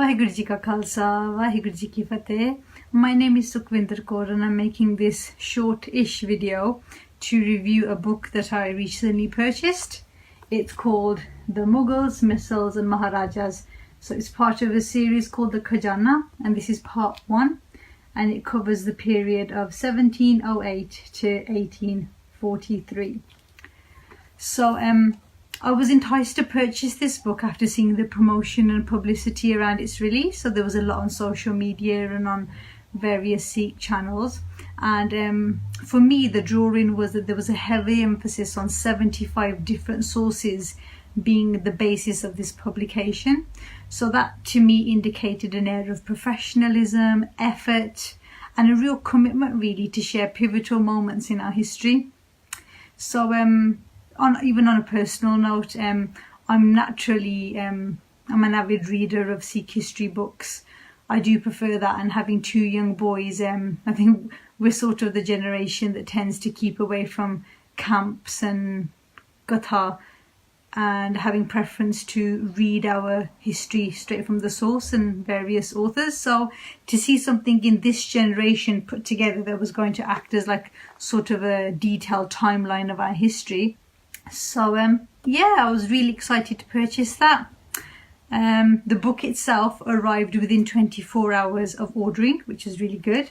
Vaheguru Ji Ka Khalsa, Vaheguru Ji Ki Fateh. My name is Sukhvinder Kaur and I'm making this short-ish video to review a book that I recently purchased. It's called The Mughals, Missiles and Maharajas. So it's part of a series called the Khajana, and this is part 1, and it covers the period of 1708 to 1843. So I was enticed to purchase this book after seeing the promotion and publicity around its release. So there was a lot on social media and on various Sikh channels. And for me, the drawing was that there was a heavy emphasis on 75 different sources being the basis of this publication. So that to me indicated an air of professionalism, effort, and a real commitment really to share pivotal moments in our history. So even on a personal note, I'm naturally I'm an avid reader of Sikh history books. I do prefer that, and having 2 young boys, I think we're sort of the generation that tends to keep away from camps and gatha, and having preference to read our history straight from the source and various authors. So to see something in this generation put together that was going to act as like sort of a detailed timeline of our history. So yeah, I was really excited to purchase that. The book itself arrived within 24 hours of ordering, which is really good.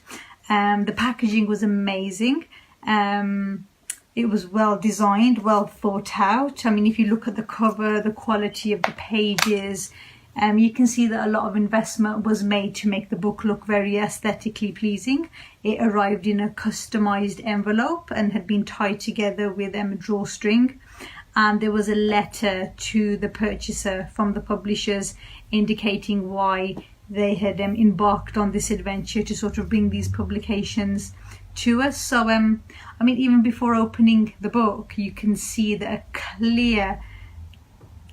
The packaging was amazing. It was well designed, well thought out. I mean, if you look at the cover, the quality of the pages, you can see that a lot of investment was made to make the book look very aesthetically pleasing. It arrived in a customized envelope and had been tied together with a drawstring. And there was a letter to the purchaser from the publishers indicating why they had embarked on this adventure to sort of bring these publications to us. So, I mean, even before opening the book, you can see that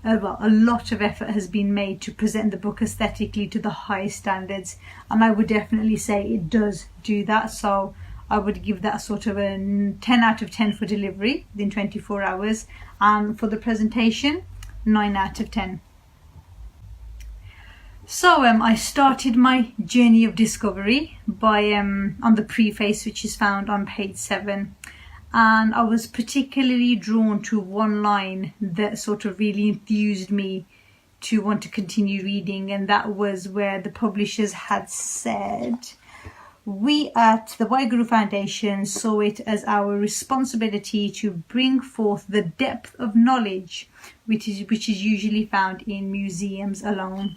a lot of effort has been made to present the book aesthetically to the highest standards, and I would definitely say it does do that. So I would give that sort of a 10 out of 10 for delivery within 24 hours, and for the presentation, 9 out of 10. So I started my journey of discovery by on the preface, which is found on page 7. And I was particularly drawn to one line that sort of really enthused me to want to continue reading, and that was where the publishers had said, "We at the Vaheguru Foundation saw it as our responsibility to bring forth the depth of knowledge which is usually found in museums alone."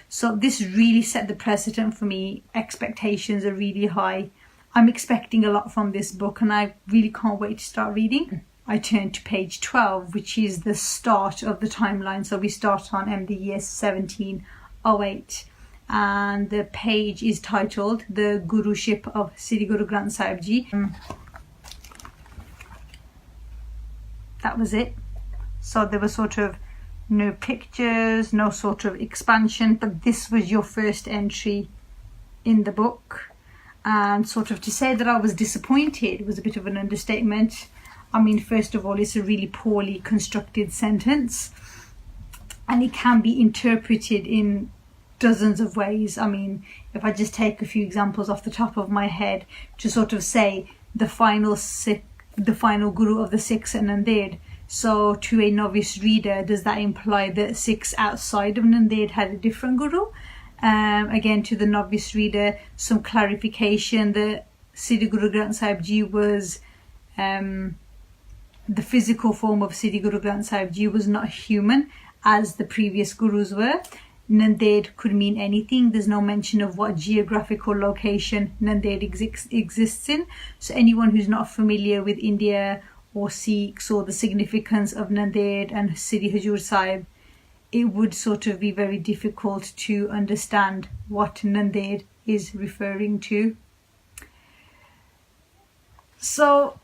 So this really set the precedent for me. Expectations are really high. I'm expecting a lot from this book, and I really can't wait to start reading. I turned to page 12, which is the start of the timeline. So we start on the year 1708. And the page is titled The Guruship of Sri Guru Granth Sahib Ji. That was it. So there was sort of no pictures, no sort of expansion, but this was your first entry in the book. And sort of to say that I was disappointed was a bit of an understatement. I mean, first of all, it's a really poorly constructed sentence, and it can be interpreted in dozens of ways. I mean, if I just take a few examples off the top of my head, to sort of say the final guru of the Sikhs at Nanded. So to a novice reader, does that imply that Sikhs outside of Nanded had a different guru? Again, to the novice reader, some clarification that Sri Guru Granth Sahib Ji was the physical form of Sri Guru Granth Sahib Ji was not human as the previous gurus were. Nanded could mean anything. There's no mention of what geographical location Nanded exists in. So anyone who's not familiar with India or Sikhs or the significance of Nanded and Sri Hajur Sahib, it would sort of be very difficult to understand what Nanded is referring to. So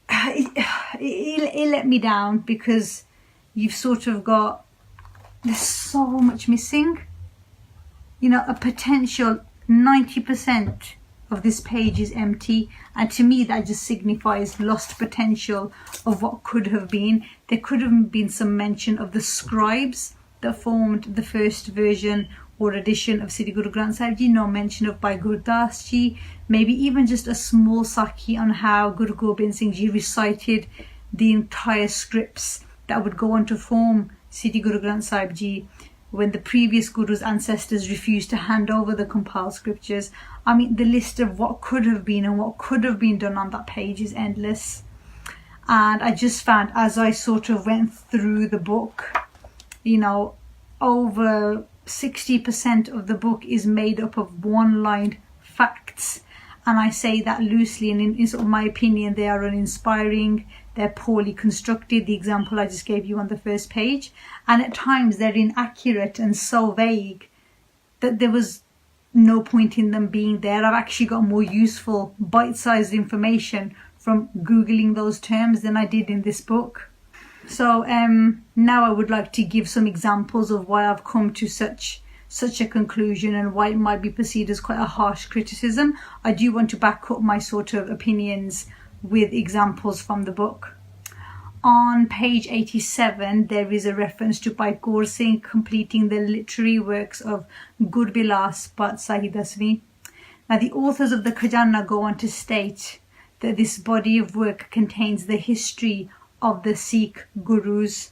it let me down, because you've sort of got, there's so much missing. You know, a potential 90% of this page is empty, and to me that just signifies lost potential of what could have been. There could have been some mention of the scribes that that formed the first version or edition of Sri Guru Granth Sahib Ji, no mention of Bhai Gurdas Ji, maybe even just a small sakhi on how Guru Gobind Singh Ji recited the entire scripts that would go on to form Sri Guru Granth Sahib Ji when the previous Guru's ancestors refused to hand over the compiled scriptures. I mean, the list of what could have been and what could have been done on that page is endless. And I just found, as I sort of went through the book, you know, over 60% of the book is made up of one-line facts. And I say that loosely, and in sort of my opinion, they are uninspiring, they're poorly constructed, the example I just gave you on the first page. And at times they're inaccurate and so vague that there was no point in them being there. I've actually got more useful bite-sized information from Googling those terms than I did in this book. So now I would like to give some examples of why I've come to such a conclusion and why it might be perceived as quite a harsh criticism. I do want to back up my sort of opinions with examples from the book. On page 87, there is a reference to Bhai Kaur Singh completing the literary works of Gurbilas Patshahi Dasmi. Now, the authors of the Khajana go on to state that this body of work contains the history of the Sikh Gurus.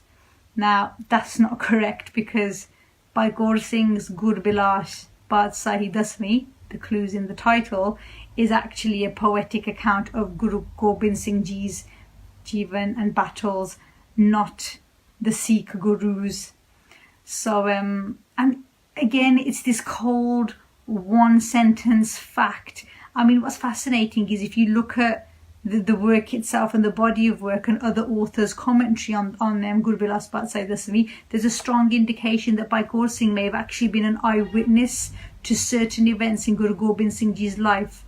Now, that's not correct, because Bhai Kaur Singh's Gurbilas Patshahi Dasmi, the clues in the title, is actually a poetic account of Guru Gobind Singh Ji's Jivan and battles, not the Sikh Gurus. So, and again, it's this cold one sentence fact. I mean, what's fascinating is if you look at the work itself and the body of work and other authors' commentary on Gurbilas Patshahi Dasmi, there's a strong indication that Bhai Kaur Singh may have actually been an eyewitness to certain events in Guru Gobind Singh Ji's life.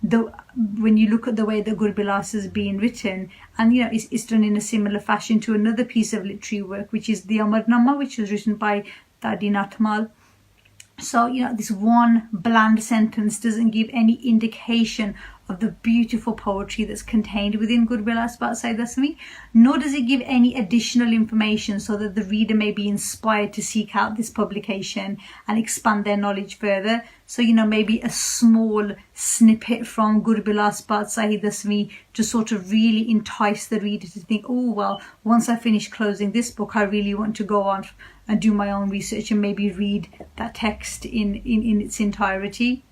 Though, when you look at the way that Gurbilas is being written, and you know, it's done in a similar fashion to another piece of literary work, which is the Amarnama, which was written by Dadi Natmal. So, you know, this one bland sentence doesn't give any indication of the beautiful poetry that's contained within Gurbilas Patshahi Dasmi, nor does it give any additional information so that the reader may be inspired to seek out this publication and expand their knowledge further. So, you know, maybe a small snippet from Gurbilas Patshahi Dasmi to sort of really entice the reader to think, oh, well, once I finish closing this book, I really want to go on and do my own research and maybe read that text in its entirety.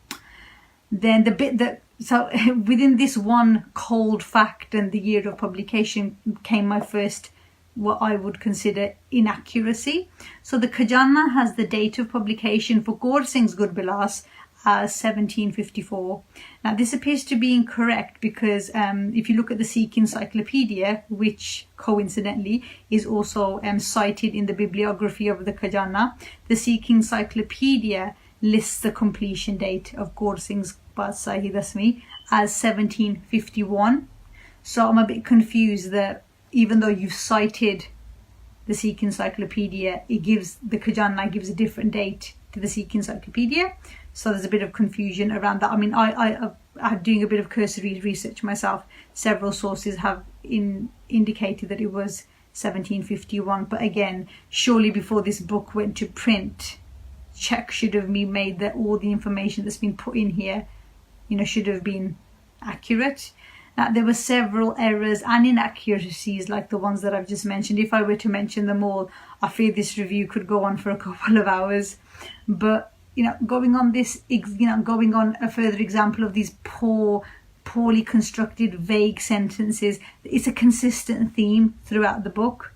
Then the bit that, so within this one cold fact and the year of publication came my first, what I would consider, inaccuracy. So the Khajana has the date of publication for Kaur Singh's Gurbilas as 1754. Now this appears to be incorrect because if you look at the Sikh Encyclopedia, which coincidentally is also cited in the bibliography of the Khajana, the Sikh Encyclopedia lists the completion date of Kaur Singh's Patshahi Dasmi as 1751. So I'm a bit confused that even though you've cited the Sikh Encyclopedia, the Khajana gives a different date to the Sikh Encyclopedia. So there's a bit of confusion around that. I mean, I'm doing a bit of cursory research myself. Several sources have indicated that it was 1751. But again, surely before this book went to print, check should have been made that all the information that's been put in here, you know, should have been accurate. Now, there were several errors and inaccuracies like the ones that I've just mentioned. If I were to mention them all, I fear this review could go on for a couple of hours. But, you know, going on a further example of these poorly constructed, vague sentences, it's a consistent theme throughout the book.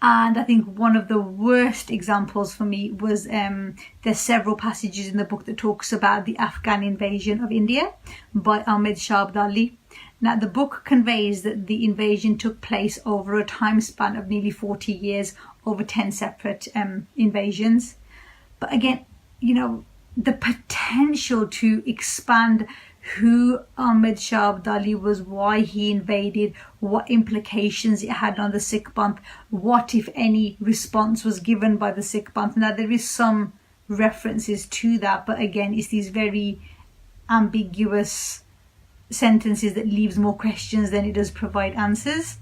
And I think one of the worst examples for me was there's several passages in the book that talks about the Afghan invasion of India by Ahmed Shah Abdali. Now, the book conveys that the invasion took place over a time span of nearly 40 years, over 10 separate invasions. But again, you know, the potential to expand who Ahmed Shah Abdali was, why he invaded, what implications it had on the Sikh Panth, what, if any, response was given by the Sikh Panth. Now, there is some references to that, but again, it's these very ambiguous sentences that leaves more questions than it does provide answers.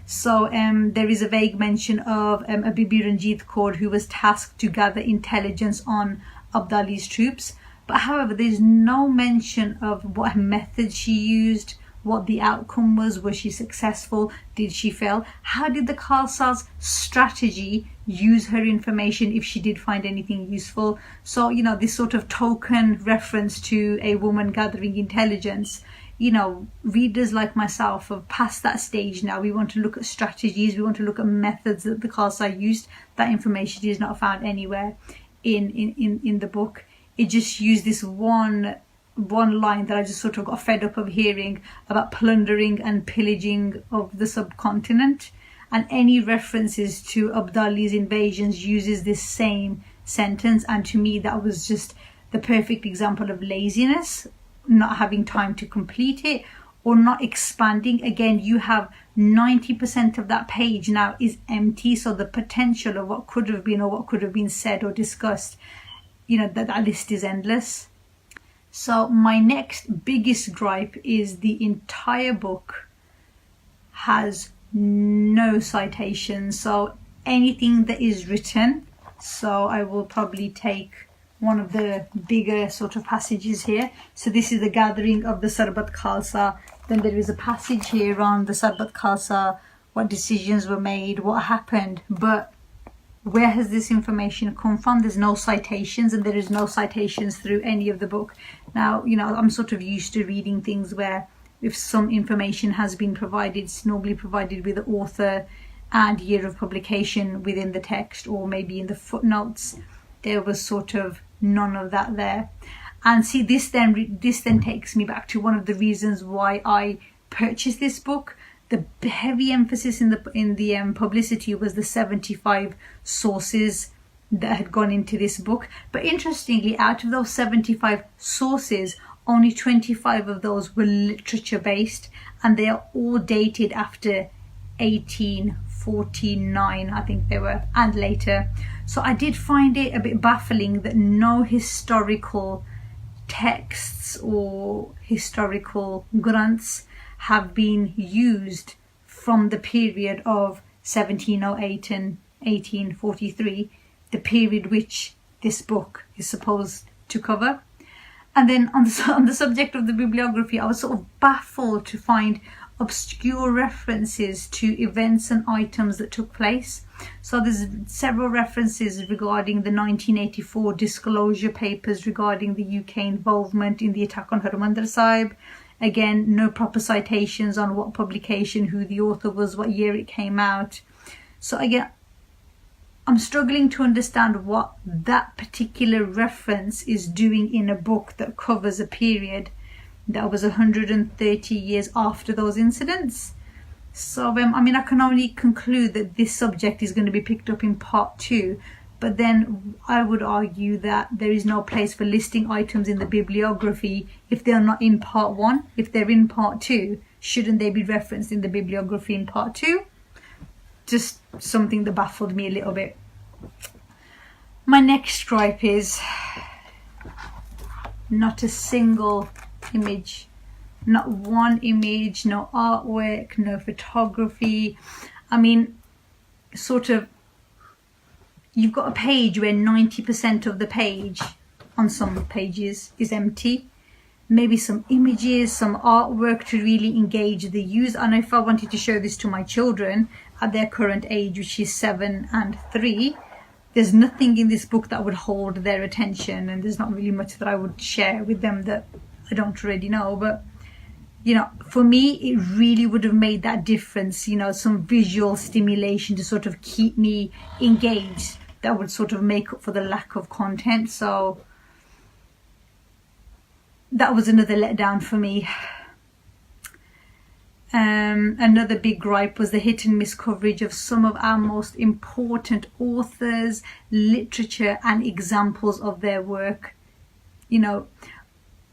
So there is a vague mention of a Bibi Ranjit Kaur who was tasked to gather intelligence on Abdali's troops. But however, there's no mention of what method she used, what the outcome was she successful, did she fail, how did the Khalsa's strategy use her information if she did find anything useful. So, you know, this sort of token reference to a woman gathering intelligence, you know, readers like myself have passed that stage now. We want to look at strategies, we want to look at methods that the Khalsa used. That information is not found anywhere in the book. It just used this one line that I just sort of got fed up of hearing about plundering and pillaging of the subcontinent, and any references to Abdali's invasions uses this same sentence, and to me that was just the perfect example of laziness, not having time to complete it or not expanding. Again, you have 90% of that page now is empty, so the potential of what could have been or what could have been said or discussed, you know, that list is endless. So my next biggest gripe is the entire book has no citations. So anything that is written, so I will probably take one of the bigger sort of passages here. So this is the gathering of the Sarbat Khalsa. Then there is a passage here on the Sarbat Khalsa, what decisions were made, what happened. But where has this information come from? There's no citations, and there is no citations through any of the book. Now, you know, I'm sort of used to reading things where if some information has been provided, it's normally provided with the author and year of publication within the text, or maybe in the footnotes. There was sort of none of that there. And see, this then takes me back to one of the reasons why I purchased this book. The heavy emphasis in the publicity was the 75 sources that had gone into this book. But interestingly, out of those 75 sources, only 25 of those were literature based, and they are all dated after 1849, I think they were, and later. So I did find it a bit baffling that no historical texts or historical grants have been used from the period of 1708 and 1843, the period which this book is supposed to cover. And then on the subject of the bibliography, I was sort of baffled to find obscure references to events and items that took place. So there's several references regarding the 1984 disclosure papers regarding the UK involvement in the attack on Harmandir Sahib. Again, no proper citations on what publication, who the author was, what year it came out. So again, I'm struggling to understand what that particular reference is doing in a book that covers a period that was 130 years after those incidents. So, I mean, I can only conclude that this subject is going to be picked up in part 2. But then I would argue that there is no place for listing items in the bibliography if they are not in part 1. If they're in part 2, shouldn't they be referenced in the bibliography in part 2? Just something that baffled me a little bit. My next gripe is not a single image. Not one image, no artwork, no photography. I mean, sort of, you've got a page where 90% of the page on some pages is empty. Maybe some images, some artwork to really engage the user. I know if I wanted to show this to my children at their current age, which is 7 and 3, there's nothing in this book that would hold their attention, and there's not really much that I would share with them that I don't already know. But, you know, for me, it really would have made that difference, you know, some visual stimulation to sort of keep me engaged. That would sort of make up for the lack of content. So that was another letdown for me. Another big gripe was the hit and miss coverage of some of our most important authors, literature, and examples of their work. You know,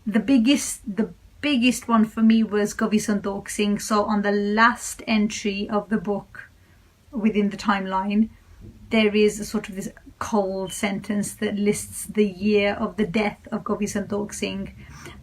the biggest one for me was Kavi Santokh Singh. So on the last entry of the book within the timeline, there is a sort of this cold sentence that lists the year of the death of Kavi Santokh Singh.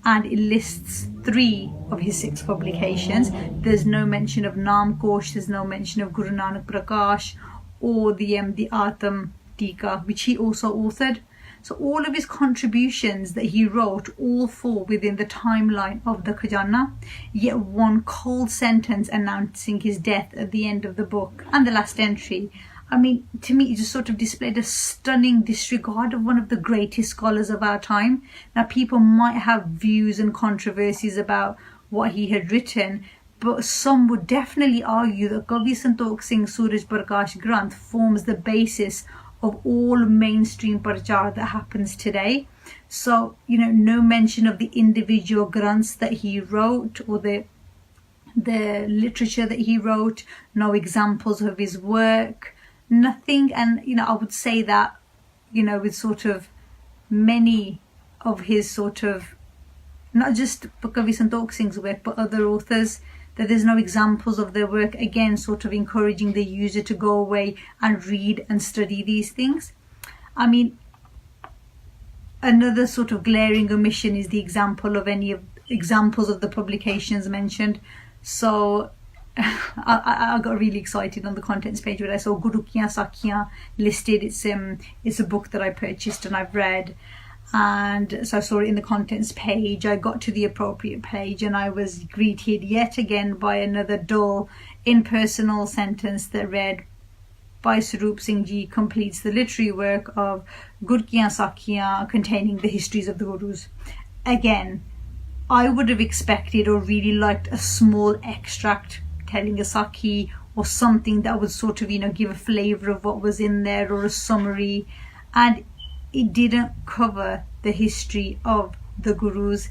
and it lists 3 of his 6 publications. There's no mention of Naam Kosh, there's no mention of Guru Nanak Prakash or the Atam Tika, which he also authored. So all of his contributions that he wrote all fall within the timeline of the Khajana, yet one cold sentence announcing his death at the end of the book and the last entry. I mean, to me, it just sort of displayed a stunning disregard of one of the greatest scholars of our time. Now, people might have views and controversies about what he had written, but some would definitely argue that Kavi Santok Singh Suraj Prakash Granth forms the basis of all mainstream parchar that happens today. So, no mention of the individual granths that he wrote or the literature that he wrote, no examples of his work, nothing. And I would say that with sort of many of his sort of, not just Kavi Santok Singh's work but other authors, that there's no examples of their work, again sort of encouraging the user to go away and read and study these things. I mean, another sort of glaring omission is the examples of the publications mentioned. So I got really excited on the contents page when I saw Guru Kiyan Sakhiyan listed. It's a book that I purchased and I've read, and so I saw it in the contents page. I got to the appropriate page and I was greeted yet again by another dull, impersonal sentence that read, "Bhai Sarup Singh Ji completes the literary work of Guru Kiyan Sakhiyan containing the histories of the Gurus." Again, I would have expected or really liked a small extract telling a Sakhi or something that would sort of, give a flavour of what was in there, or a summary. And it didn't cover the history of the Gurus.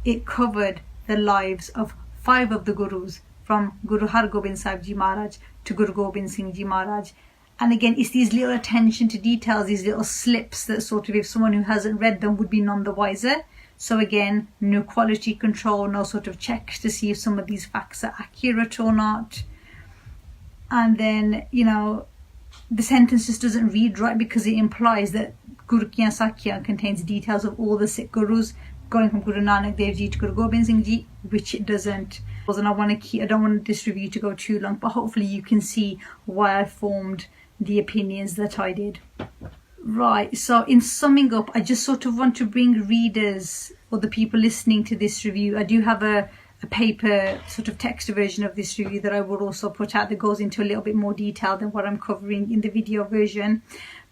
It covered the lives of 5 of the Gurus, from Guru Har Gobind Sahib Ji Maharaj to Guru Gobind Singh Ji Maharaj. And again, it's these little attention to details, these little slips that sort of, if someone who hasn't read them would be none the wiser. So again, no quality control, no sort of checks to see if some of these facts are accurate or not. And then, the sentence just doesn't read right, because it implies that Guru Kiyan Sakhiyan contains details of all the Sikh Gurus, going from Guru Nanak Dev Ji to Guru Gobind Singh Ji, which it doesn't. And I don't want this review to go too long, but hopefully you can see why I formed the opinions that I did. Right, so in summing up, I just sort of want to bring readers or the people listening to this review. I do have a paper sort of text version of this review that I will also put out that goes into a little bit more detail than what I'm covering in the video version.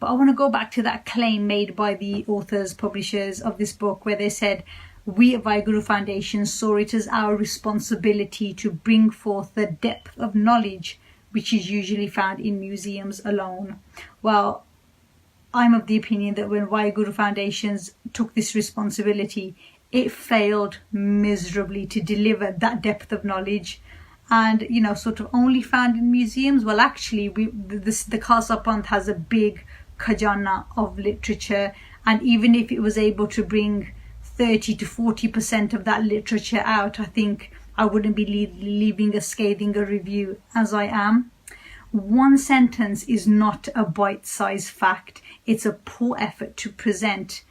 But I want to go back to that claim made by the authors, publishers of this book, where they said, "We at Vaheguru Foundation saw it as our responsibility to bring forth the depth of knowledge which is usually found in museums alone." Well, I'm of the opinion that when Vaheguru Foundations took this responsibility, it failed miserably to deliver that depth of knowledge. And, sort of only found in museums. Well, actually, the Khalsa Panth has a big Khajana of literature. And even if it was able to bring 30 to 40% of that literature out, I think I wouldn't be leaving a scathing review as I am. One sentence is not a bite-sized fact. It's a poor effort to present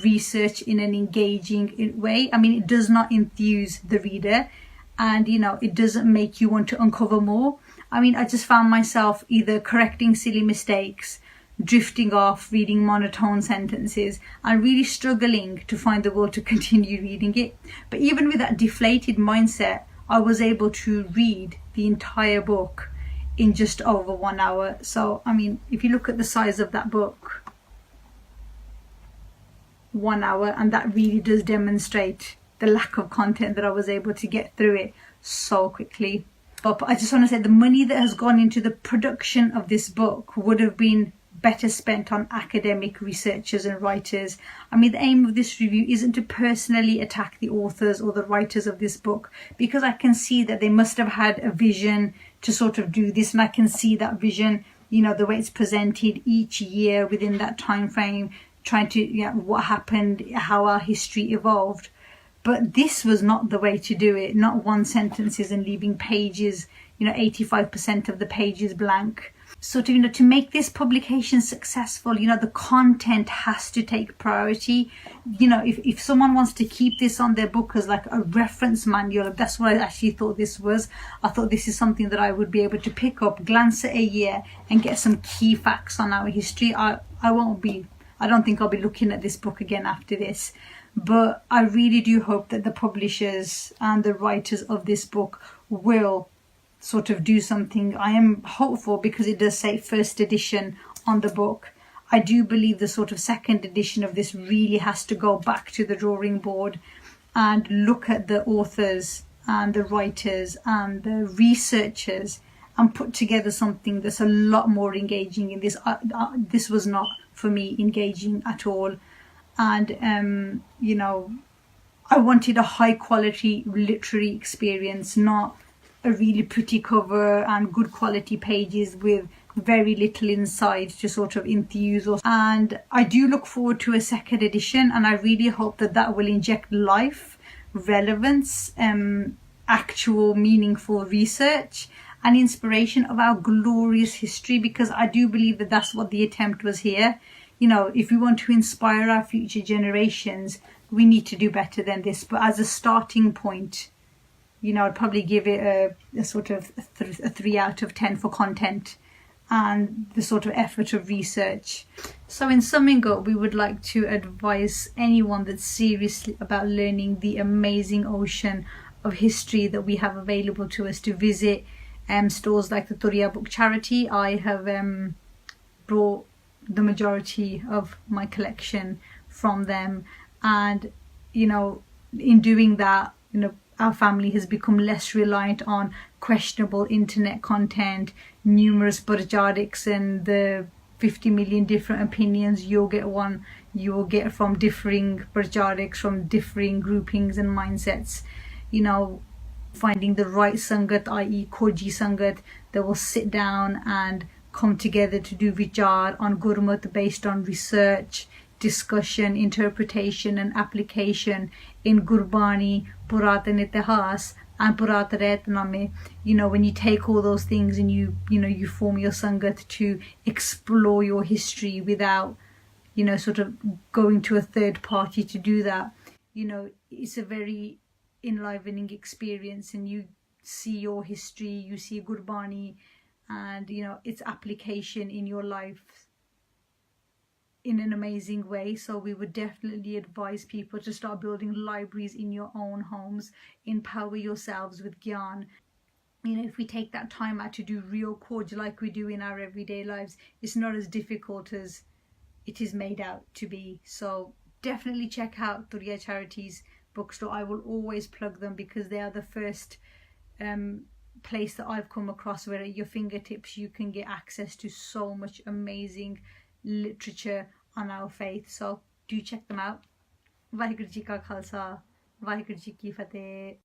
research in an engaging way. I mean, it does not enthuse the reader, and it doesn't make you want to uncover more. I mean, I just found myself either correcting silly mistakes, drifting off, reading monotone sentences, and really struggling to find the will to continue reading it. But even with that deflated mindset, I was able to read the entire book in just over 1 hour. So, I mean, if you look at the size of that book, 1 hour, and that really does demonstrate the lack of content that I was able to get through it so quickly. But I just want to say the money that has gone into the production of this book would have been better spent on academic researchers and writers. I mean, the aim of this review isn't to personally attack the authors or the writers of this book, because I can see that they must have had a vision to sort of do this, and I can see that vision, the way it's presented each year within that time frame, trying to, what happened, how our history evolved. But this was not the way to do it. Not one sentences and leaving pages, 85% of the pages blank. sort of, to make this publication successful, the content has to take priority. If someone wants to keep this on their book as like a reference manual, that's what I actually thought this was. I thought this is something that I would be able to pick up, glance at a year, and get some key facts on our history. I don't think I'll be looking at this book again after this. But I really do hope that the publishers and the writers of this book will sort of do something. I am hopeful because it does say first edition on the book. I do believe the sort of second edition of this really has to go back to the drawing board and look at the authors and the writers and the researchers and put together something that's a lot more engaging in this. This was not, for me, engaging at all. And, I wanted a high quality literary experience, not a really pretty cover and good quality pages with very little inside to sort of enthuse us. And I do look forward to a second edition, and I really hope that will inject life, relevance, actual meaningful research and inspiration of our glorious history, because I do believe that that's what the attempt was here. If we want to inspire our future generations, we need to do better than this. But as a starting point, I'd probably give it a sort of a 3 out of 10 for content and the sort of effort of research. So in summing up, we would like to advise anyone that's serious about learning the amazing ocean of history that we have available to us to visit stores like the Turiya book charity. I have brought the majority of my collection from them, and in doing that, our family has become less reliant on questionable internet content, numerous burjadiks, and the 50 million different opinions you will get from differing burjadiks, from differing groupings and mindsets. Finding the right sangat, i.e. Koji sangat, that will sit down and come together to do vichar on Gurmat based on research, discussion, interpretation and application in Gurbani, Puratan Itihas and Purata Ratname. When you take all those things and you form your sangat to explore your history without sort of going to a third party to do that, it's a very enlivening experience, and you see your history, you see Gurbani and its application in your life in an amazing way. So we would definitely advise people to start building libraries in your own homes. Empower yourselves with gyan. If we take that time out to do real Khoj like we do in our everyday lives, it's not as difficult as it is made out to be. So definitely check out Turiya Charities bookstore. I will always plug them because they are the first place that I've come across where at your fingertips you can get access to so much amazing literature on our faith. So do check them out. Vaheguru Ji Ka Khalsa, Vaheguru Ji Ki Fateh.